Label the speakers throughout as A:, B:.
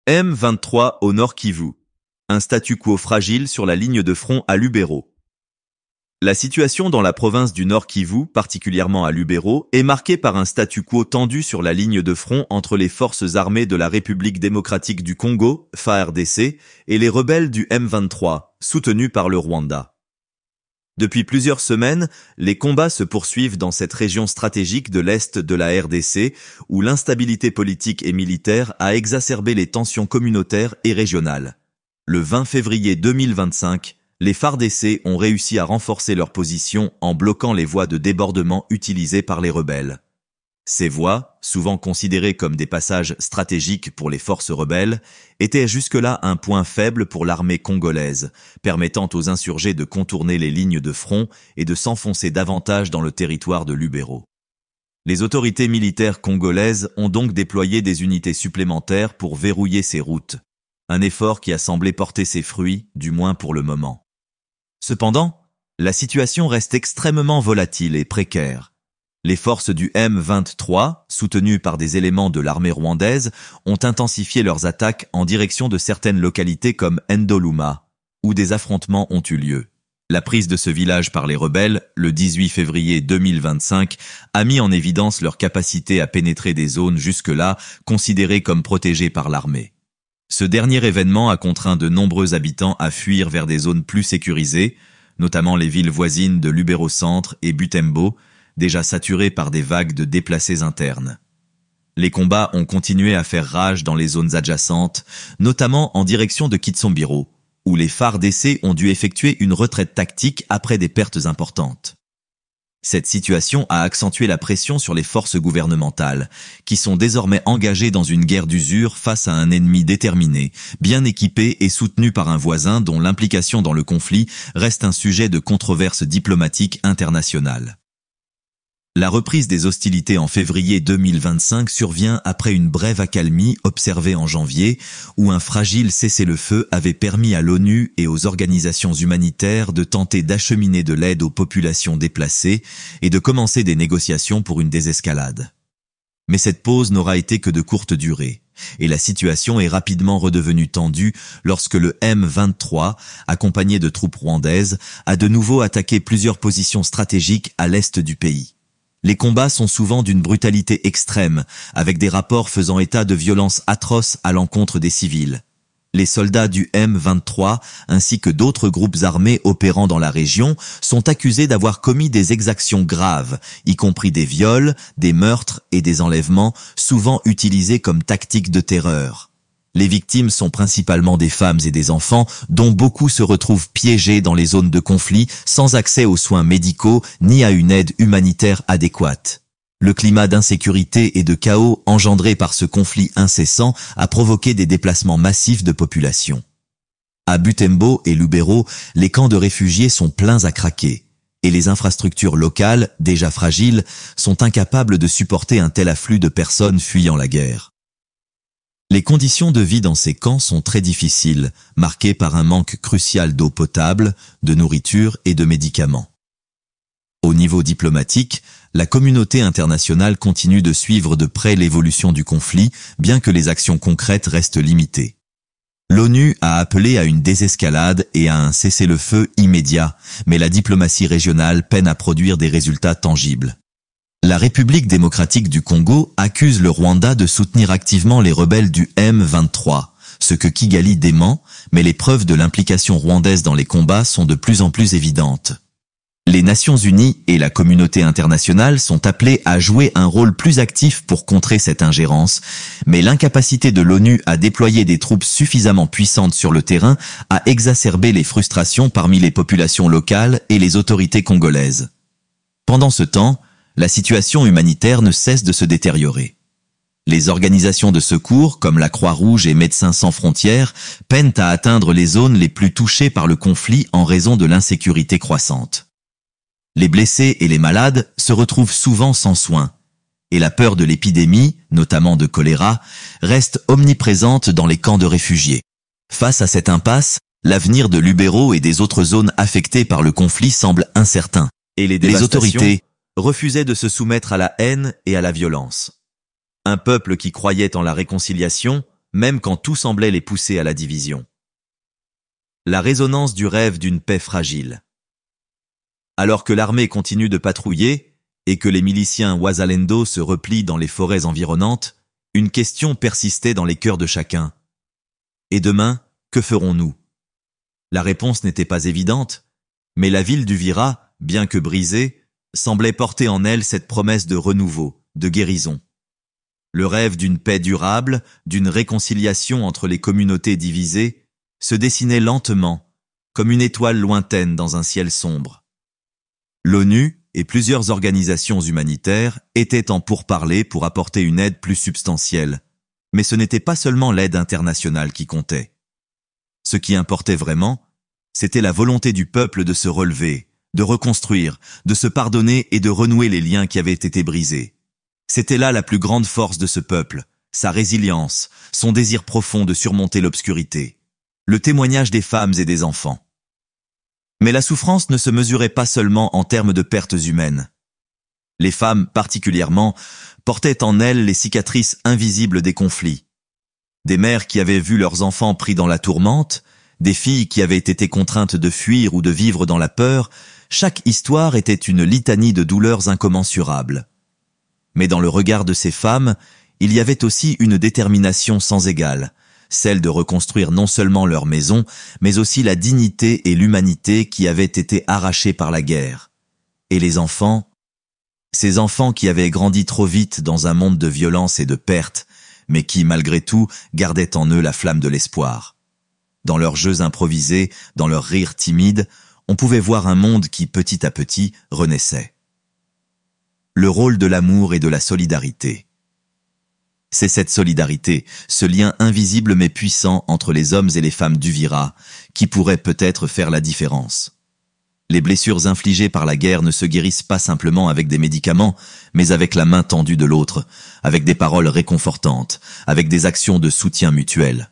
A: M23 au Nord Kivu. Un statu quo fragile sur la ligne de front à Lubero. La situation dans la province du Nord Kivu, particulièrement à Lubero, est marquée par un statu quo tendu sur la ligne de front entre les forces armées de la République démocratique du Congo, FARDC, et les rebelles du M23, soutenus par le Rwanda. Depuis plusieurs semaines, les combats se poursuivent dans cette région stratégique de l'Est de la RDC, où l'instabilité politique et militaire a exacerbé les tensions communautaires et régionales. Le 20 février 2025, les FARDC ont réussi à renforcer leur position en bloquant les voies de débordement utilisées par les rebelles. Ces voies, souvent considérées comme des passages stratégiques pour les forces rebelles, étaient jusque-là un point faible pour l'armée congolaise, permettant aux insurgés de contourner les lignes de front et de s'enfoncer davantage dans le territoire de Lubero. Les autorités militaires congolaises ont donc déployé des unités supplémentaires pour verrouiller ces routes, un effort qui a semblé porter ses fruits, du moins pour le moment. Cependant, la situation reste extrêmement volatile et précaire. Les forces du M23, soutenues par des éléments de l'armée rwandaise, ont intensifié leurs attaques en direction de certaines localités comme Ndoluma, où des affrontements ont eu lieu. La prise de ce village par les rebelles, le 18 février 2025, a mis en évidence leur capacité à pénétrer des zones jusque-là considérées comme protégées par l'armée. Ce dernier événement a contraint de nombreux habitants à fuir vers des zones plus sécurisées, notamment les villes voisines de Lubero-Centre et Butembo, déjà saturées par des vagues de déplacés internes. Les combats ont continué à faire rage dans les zones adjacentes, notamment en direction de Kitsombiro, où les FARDC ont dû effectuer une retraite tactique après des pertes importantes. Cette situation a accentué la pression sur les forces gouvernementales, qui sont désormais engagées dans une guerre d'usure face à un ennemi déterminé, bien équipé et soutenu par un voisin dont l'implication dans le conflit reste un sujet de controverse diplomatique internationale. La reprise des hostilités en février 2025 survient après une brève accalmie observée en janvier, où un fragile cessez-le-feu avait permis à l'ONU et aux organisations humanitaires de tenter d'acheminer de l'aide aux populations déplacées et de commencer des négociations pour une désescalade. Mais cette pause n'aura été que de courte durée, et la situation est rapidement redevenue tendue lorsque le M23, accompagné de troupes rwandaises, a de nouveau attaqué plusieurs positions stratégiques à l'est du pays. Les combats sont souvent d'une brutalité extrême, avec des rapports faisant état de violences atroces à l'encontre des civils. Les soldats du M23, ainsi que d'autres groupes armés opérant dans la région, sont accusés d'avoir commis des exactions graves, y compris des viols, des meurtres et des enlèvements, souvent utilisés comme tactique de terreur. Les victimes sont principalement des femmes et des enfants, dont beaucoup se retrouvent piégés dans les zones de conflit, sans accès aux soins médicaux ni à une aide humanitaire adéquate. Le climat d'insécurité et de chaos engendré par ce conflit incessant a provoqué des déplacements massifs de population. À Butembo et Lubero, les camps de réfugiés sont pleins à craquer, et les infrastructures locales, déjà fragiles, sont incapables de supporter un tel afflux de personnes fuyant la guerre. Les conditions de vie dans ces camps sont très difficiles, marquées par un manque crucial d'eau potable, de nourriture et de médicaments. Au niveau diplomatique, la communauté internationale continue de suivre de près l'évolution du conflit, bien que les actions concrètes restent limitées. L'ONU a appelé à une désescalade et à un cessez-le-feu immédiat, mais la diplomatie régionale peine à produire des résultats tangibles. La République démocratique du Congo accuse le Rwanda de soutenir activement les rebelles du M23, ce que Kigali dément, mais les preuves de l'implication rwandaise dans les combats sont de plus en plus évidentes. Les Nations Unies et la communauté internationale sont appelées à jouer un rôle plus actif pour contrer cette ingérence, mais l'incapacité de l'ONU à déployer des troupes suffisamment puissantes sur le terrain a exacerbé les frustrations parmi les populations locales et les autorités congolaises. Pendant ce temps, la situation humanitaire ne cesse de se détériorer. Les organisations de secours, comme la Croix-Rouge et Médecins sans frontières, peinent à atteindre les zones les plus touchées par le conflit en raison de l'insécurité croissante. Les blessés et les malades se retrouvent souvent sans soins, et la peur de l'épidémie, notamment de choléra, reste omniprésente dans les camps de réfugiés. Face à cette impasse, l'avenir de Lubero et des autres zones affectées par le conflit semble incertain, et les autorités refusaient de se soumettre à la haine et à la violence. Un peuple qui croyait en la réconciliation, même quand tout semblait les pousser à la division. La résonance du rêve d'une paix fragile. Alors que l'armée continue de patrouiller et que les miliciens Ouazalendo se replient dans les forêts environnantes, une question persistait dans les cœurs de chacun. Et demain, que ferons-nous? La réponse n'était pas évidente, mais la ville d'Uvira, bien que brisée, semblait porter en elle cette promesse de renouveau, de guérison. Le rêve d'une paix durable, d'une réconciliation entre les communautés divisées, se dessinait lentement, comme une étoile lointaine dans un ciel sombre. L'ONU et plusieurs organisations humanitaires étaient en pourparlers pour apporter une aide plus substantielle, mais ce n'était pas seulement l'aide internationale qui comptait. Ce qui importait vraiment, c'était la volonté du peuple de se relever, de reconstruire, de se pardonner et de renouer les liens qui avaient été brisés. C'était là la plus grande force de ce peuple, sa résilience, son désir profond de surmonter l'obscurité, le témoignage des femmes et des enfants. Mais la souffrance ne se mesurait pas seulement en termes de pertes humaines. Les femmes, particulièrement, portaient en elles les cicatrices invisibles des conflits. Des mères qui avaient vu leurs enfants pris dans la tourmente, des filles qui avaient été contraintes de fuir ou de vivre dans la peur, chaque histoire était une litanie de douleurs incommensurables. Mais dans le regard de ces femmes, il y avait aussi une détermination sans égale, celle de reconstruire non seulement leur maison, mais aussi la dignité et l'humanité qui avaient été arrachées par la guerre. Et les enfants, ces enfants qui avaient grandi trop vite dans un monde de violence et de perte, mais qui, malgré tout, gardaient en eux la flamme de l'espoir. Dans leurs jeux improvisés, dans leurs rires timides, on pouvait voir un monde qui, petit à petit, renaissait. Le rôle de l'amour et de la solidarité. C'est cette solidarité, ce lien invisible mais puissant entre les hommes et les femmes d'Uvira, qui pourrait peut-être faire la différence. Les blessures infligées par la guerre ne se guérissent pas simplement avec des médicaments, mais avec la main tendue de l'autre, avec des paroles réconfortantes, avec des actions de soutien mutuel.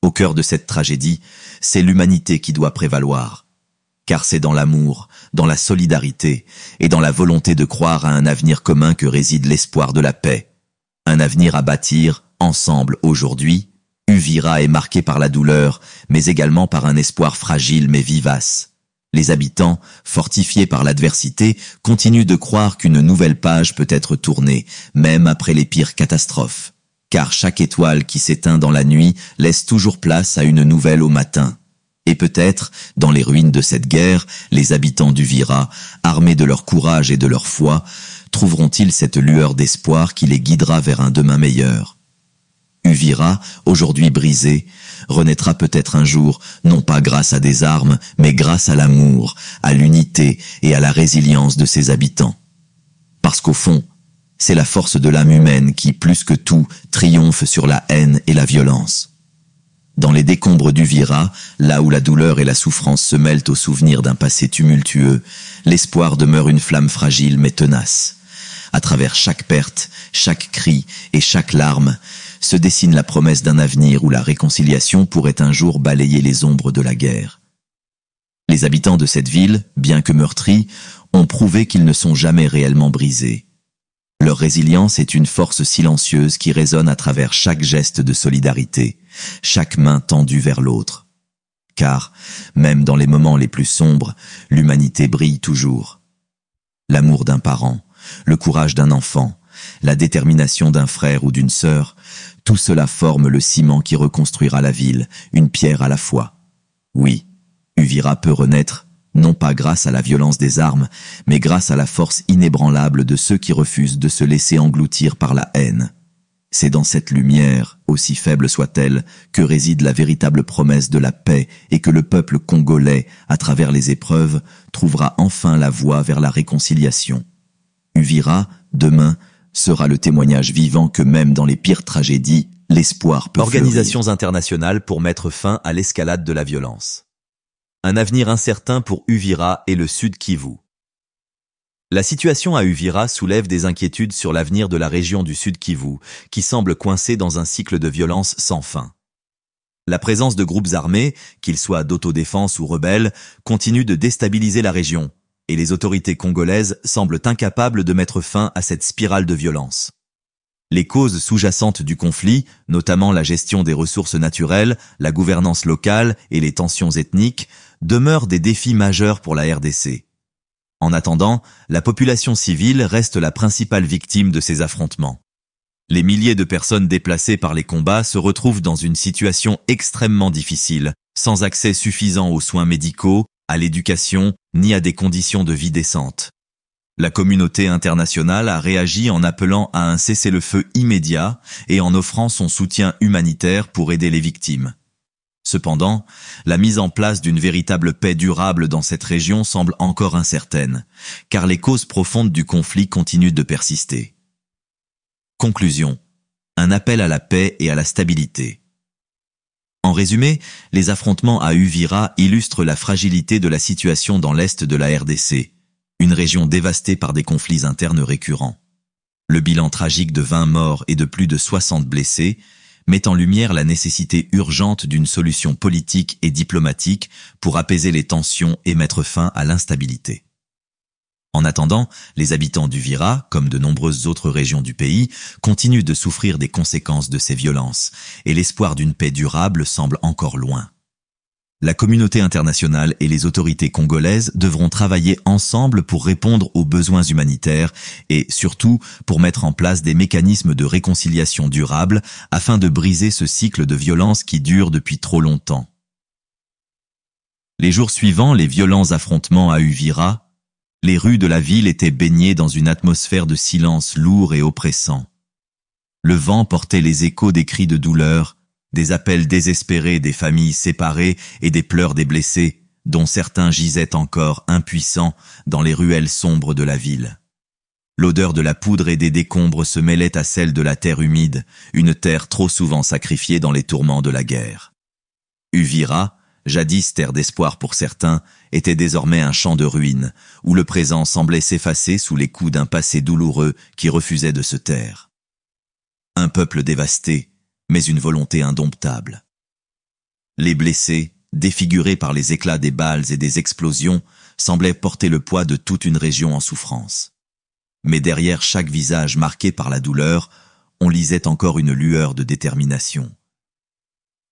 A: Au cœur de cette tragédie, c'est l'humanité qui doit prévaloir. Car c'est dans l'amour, dans la solidarité et dans la volonté de croire à un avenir commun que réside l'espoir de la paix. Un avenir à bâtir, ensemble, aujourd'hui. Uvira est marqué par la douleur, mais également par un espoir fragile mais vivace. Les habitants, fortifiés par l'adversité, continuent de croire qu'une nouvelle page peut être tournée, même après les pires catastrophes. Car chaque étoile qui s'éteint dans la nuit laisse toujours place à une nouvelle au matin. Et peut-être, dans les ruines de cette guerre, les habitants d'Uvira, armés de leur courage et de leur foi, trouveront-ils cette lueur d'espoir qui les guidera vers un demain meilleur. Uvira, aujourd'hui brisée, renaîtra peut-être un jour, non pas grâce à des armes, mais grâce à l'amour, à l'unité et à la résilience de ses habitants. Parce qu'au fond, c'est la force de l'âme humaine qui, plus que tout, triomphe sur la haine et la violence. Dans les décombres d'Uvira, là où la douleur et la souffrance se mêlent au souvenir d'un passé tumultueux, l'espoir demeure une flamme fragile mais tenace. À travers chaque perte, chaque cri et chaque larme, se dessine la promesse d'un avenir où la réconciliation pourrait un jour balayer les ombres de la guerre. Les habitants de cette ville, bien que meurtris, ont prouvé qu'ils ne sont jamais réellement brisés. Leur résilience est une force silencieuse qui résonne à travers chaque geste de solidarité, chaque main tendue vers l'autre. Car, même dans les moments les plus sombres, l'humanité brille toujours. L'amour d'un parent, le courage d'un enfant, la détermination d'un frère ou d'une sœur, tout cela forme le ciment qui reconstruira la ville, une pierre à la fois. Oui, Uvira peut renaître, non pas grâce à la violence des armes, mais grâce à la force inébranlable de ceux qui refusent de se laisser engloutir par la haine. C'est dans cette lumière, aussi faible soit-elle, que réside la véritable promesse de la paix et que le peuple congolais, à travers les épreuves, trouvera enfin la voie vers la réconciliation. Uvira, demain, sera le témoignage vivant que même dans les pires tragédies, l'espoir peut fleurir.
B: Organisations internationales pour mettre fin à l'escalade de la violence. Un avenir incertain pour Uvira et le Sud Kivu. La situation à Uvira soulève des inquiétudes sur l'avenir de la région du Sud Kivu, qui semble coincée dans un cycle de violence sans fin. La présence de groupes armés, qu'ils soient d'autodéfense ou rebelles, continue de déstabiliser la région, et les autorités congolaises semblent incapables de mettre fin à cette spirale de violence. Les causes sous-jacentes du conflit, notamment la gestion des ressources naturelles, la gouvernance locale et les tensions ethniques, demeurent des défis majeurs pour la RDC. En attendant, la population civile reste la principale victime de ces affrontements. Les milliers de personnes déplacées par les combats se retrouvent dans une situation extrêmement difficile, sans accès suffisant aux soins médicaux, à l'éducation, ni à des conditions de vie décentes. La communauté internationale a réagi en appelant à un cessez-le-feu immédiat et en offrant son soutien humanitaire pour aider les victimes. Cependant, la mise en place d'une véritable paix durable dans cette région semble encore incertaine, car les causes profondes du conflit continuent de persister. Conclusion. Un appel à la paix et à la stabilité. En résumé, les affrontements à Uvira illustrent la fragilité de la situation dans l'est de la RDC, une région dévastée par des conflits internes récurrents. Le bilan tragique de 20 morts et de plus de 60 blessés met en lumière la nécessité urgente d'une solution politique et diplomatique pour apaiser les tensions et mettre fin à l'instabilité. En attendant, les habitants d'Uvira, comme de nombreuses autres régions du pays, continuent de souffrir des conséquences de ces violences, et l'espoir d'une paix durable semble encore loin. La communauté internationale et les autorités congolaises devront travailler ensemble pour répondre aux besoins humanitaires et, surtout, pour mettre en place des mécanismes de réconciliation durable afin de briser ce cycle de violence qui dure depuis trop longtemps. Les jours suivants les violents affrontements à Uvira, les rues de la ville étaient baignées dans une atmosphère de silence lourd et oppressant. Le vent portait les échos des cris de douleur, des appels désespérés des familles séparées et des pleurs des blessés, dont certains gisaient encore impuissants dans les ruelles sombres de la ville. L'odeur de la poudre et des décombres se mêlait à celle de la terre humide, une terre trop souvent sacrifiée dans les tourments de la guerre. Uvira, jadis terre d'espoir pour certains, était désormais un champ de ruines, où le présent semblait s'effacer sous les coups d'un passé douloureux qui refusait de se taire. Un peuple dévasté, mais une volonté indomptable. Les blessés, défigurés par les éclats des balles et des explosions, semblaient porter le poids de toute une région en souffrance. Mais derrière chaque visage marqué par la douleur, on lisait encore une lueur de détermination.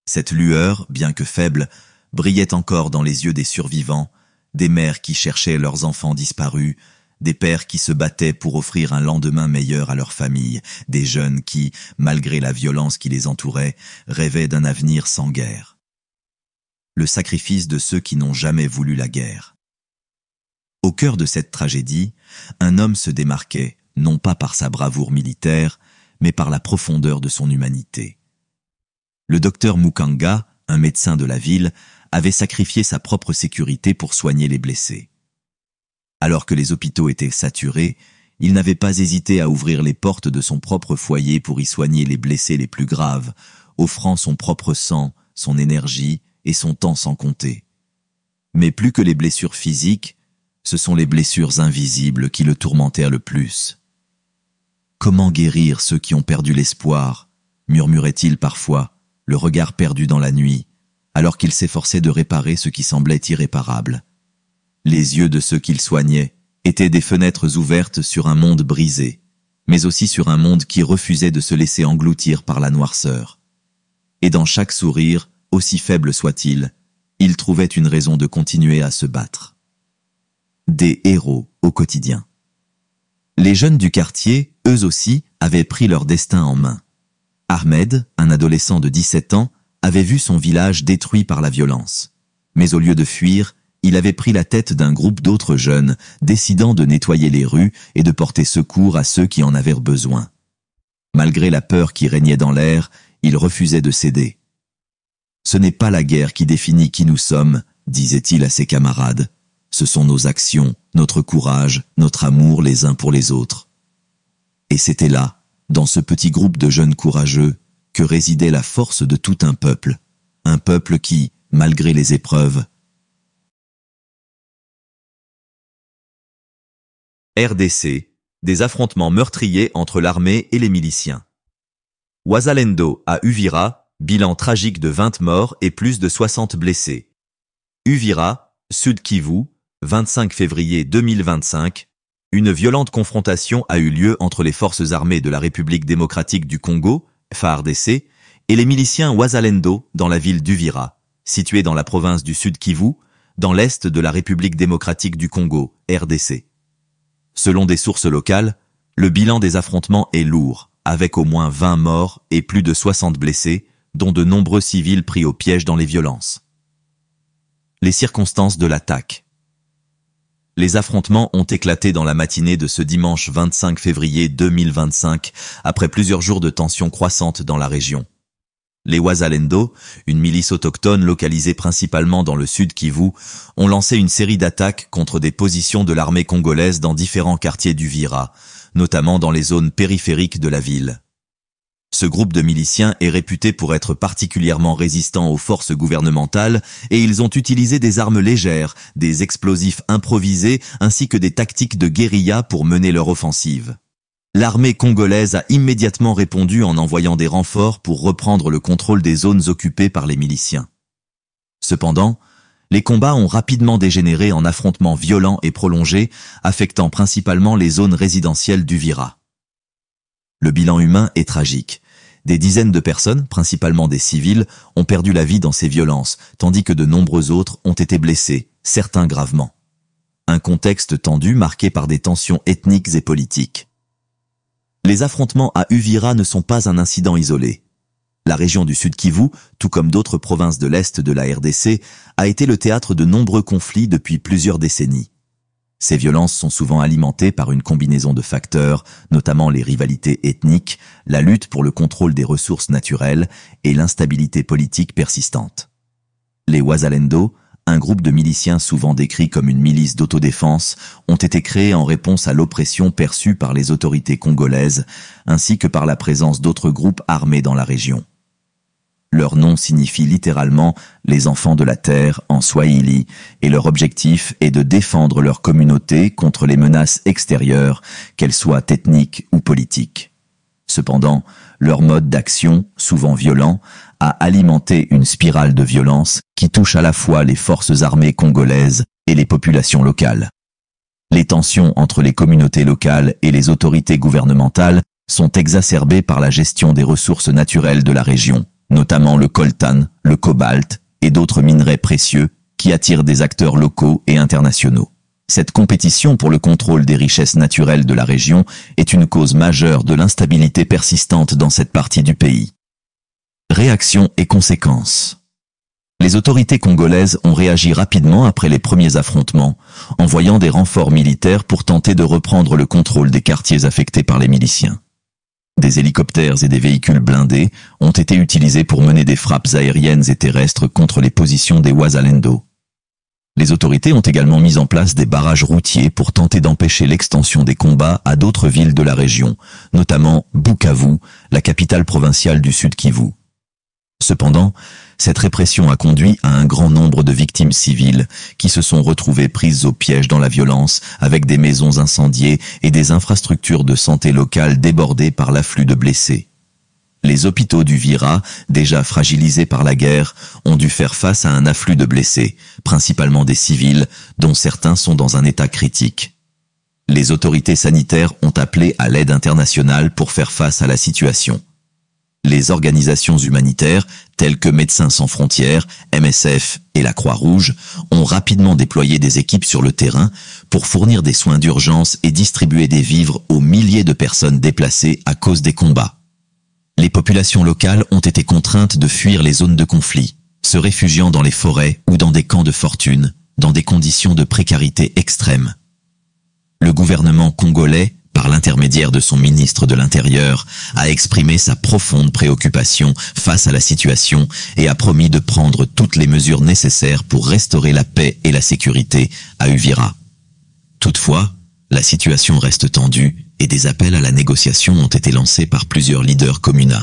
B: Cette lueur, bien que faible, brillait encore dans les yeux des survivants, des mères qui cherchaient leurs enfants disparus, des pères qui se battaient pour offrir un lendemain meilleur à leur famille, des jeunes qui, malgré la violence qui les entourait, rêvaient d'un avenir sans guerre. Le sacrifice de ceux qui n'ont jamais voulu la guerre. Au cœur de cette tragédie, un homme se démarquait, non pas par sa bravoure militaire, mais par la profondeur de son humanité. Le docteur Mukanga, un médecin de la ville, avait sacrifié sa propre sécurité pour soigner les blessés. Alors que les hôpitaux étaient saturés, il n'avait pas hésité à ouvrir les portes de son propre foyer pour y soigner les blessés les plus graves, offrant son propre sang, son énergie et son temps sans compter. Mais plus que les blessures physiques, ce sont les blessures invisibles qui le tourmentèrent le plus. Comment guérir ceux qui ont perdu l'espoir, murmurait-il parfois, le regard perdu dans la nuit, alors qu'il s'efforçait de réparer ce qui semblait irréparable. Les yeux de ceux qu'il soignait étaient des fenêtres ouvertes sur un monde brisé, mais aussi sur un monde qui refusait de se laisser engloutir par la noirceur. Et dans chaque sourire, aussi faible soit-il, il trouvait une raison de continuer à se battre. Des héros au quotidien. Les jeunes du quartier, eux aussi, avaient pris leur destin en main. Ahmed, un adolescent de 17 ans, avait vu son village détruit par la violence. Mais au lieu de fuir, il avait pris la tête d'un groupe d'autres jeunes, décidant de nettoyer les rues et de porter secours à ceux qui en avaient besoin. Malgré la peur qui régnait dans l'air, il refusait de céder. « Ce n'est pas la guerre qui définit qui nous sommes, » disait-il à ses camarades. « Ce sont nos actions, notre courage, notre amour les uns pour les autres. » Et c'était là, dans ce petit groupe de jeunes courageux, que résidait la force de tout un peuple qui, malgré les épreuves,
A: RDC, des affrontements meurtriers entre l'armée et les miliciens. Wazalendo à Uvira, bilan tragique de 20 morts et plus de 60 blessés. Uvira, Sud Kivu, 25 février 2025,
B: Une violente confrontation a eu lieu entre les forces armées de la République démocratique du Congo, FARDC, et les miliciens Wazalendo dans la ville d'Uvira, située dans la province du Sud Kivu, dans l'est de la République démocratique du Congo, RDC. Selon des sources locales, le bilan des affrontements est lourd, avec au moins 20 morts et plus de 60 blessés, dont de nombreux civils pris au piège dans les violences. Les circonstances de l'attaque. Les affrontements ont éclaté dans la matinée de ce dimanche 25 février 2025, après plusieurs jours de tensions croissantes dans la région. Les Wazalendo, une milice autochtone localisée principalement dans le sud Kivu, ont lancé une série d'attaques contre des positions de l'armée congolaise dans différents quartiers d'Uvira, notamment dans les zones périphériques de la ville. Ce groupe de miliciens est réputé pour être particulièrement résistant aux forces gouvernementales et ils ont utilisé des armes légères, des explosifs improvisés ainsi que des tactiques de guérilla pour mener leur offensive. L'armée congolaise a immédiatement répondu en envoyant des renforts pour reprendre le contrôle des zones occupées par les miliciens. Cependant, les combats ont rapidement dégénéré en affrontements violents et prolongés, affectant principalement les zones résidentielles d'Uvira. Le bilan humain est tragique. Des dizaines de personnes, principalement des civils, ont perdu la vie dans ces violences, tandis que de nombreux autres ont été blessés, certains gravement. Un contexte tendu marqué par des tensions ethniques et politiques. Les affrontements à Uvira ne sont pas un incident isolé. La région du Sud Kivu, tout comme d'autres provinces de l'Est de la RDC, a été le théâtre de nombreux conflits depuis plusieurs décennies. Ces violences sont souvent alimentées par une combinaison de facteurs, notamment les rivalités ethniques, la lutte pour le contrôle des ressources naturelles et l'instabilité politique persistante. Les Wazalendo, un groupe de miliciens souvent décrit comme une milice d'autodéfense, ont été créés en réponse à l'oppression perçue par les autorités congolaises, ainsi que par la présence d'autres groupes armés dans la région. Leur nom signifie littéralement « les enfants de la terre » en swahili, et leur objectif est de défendre leur communauté contre les menaces extérieures, qu'elles soient ethniques ou politiques. Cependant, leur mode d'action, souvent violent, a alimenté une spirale de violence qui touche à la fois les forces armées congolaises et les populations locales. Les tensions entre les communautés locales et les autorités gouvernementales sont exacerbées par la gestion des ressources naturelles de la région, notamment le coltan, le cobalt et d'autres minerais précieux qui attirent des acteurs locaux et internationaux. Cette compétition pour le contrôle des richesses naturelles de la région est une cause majeure de l'instabilité persistante dans cette partie du pays. Réactions et conséquences. Les autorités congolaises ont réagi rapidement après les premiers affrontements, envoyant des renforts militaires pour tenter de reprendre le contrôle des quartiers affectés par les miliciens. Des hélicoptères et des véhicules blindés ont été utilisés pour mener des frappes aériennes et terrestres contre les positions des Wazalendo. Les autorités ont également mis en place des barrages routiers pour tenter d'empêcher l'extension des combats à d'autres villes de la région, notamment Bukavu, la capitale provinciale du Sud Kivu. Cependant, cette répression a conduit à un grand nombre de victimes civiles qui se sont retrouvées prises au piège dans la violence, avec des maisons incendiées et des infrastructures de santé locales débordées par l'afflux de blessés. Les hôpitaux d'Uvira, déjà fragilisés par la guerre, ont dû faire face à un afflux de blessés, principalement des civils, dont certains sont dans un état critique. Les autorités sanitaires ont appelé à l'aide internationale pour faire face à la situation. Les organisations humanitaires, telles que Médecins sans frontières, MSF et la Croix-Rouge, ont rapidement déployé des équipes sur le terrain pour fournir des soins d'urgence et distribuer des vivres aux milliers de personnes déplacées à cause des combats. Les populations locales ont été contraintes de fuir les zones de conflit, se réfugiant dans les forêts ou dans des camps de fortune, dans des conditions de précarité extrême. Le gouvernement congolais, par l'intermédiaire de son ministre de l'Intérieur, a exprimé sa profonde préoccupation face à la situation et a promis de prendre toutes les mesures nécessaires pour restaurer la paix et la sécurité à Uvira. Toutefois, la situation reste tendue et des appels à la négociation ont été lancés par plusieurs leaders communaux.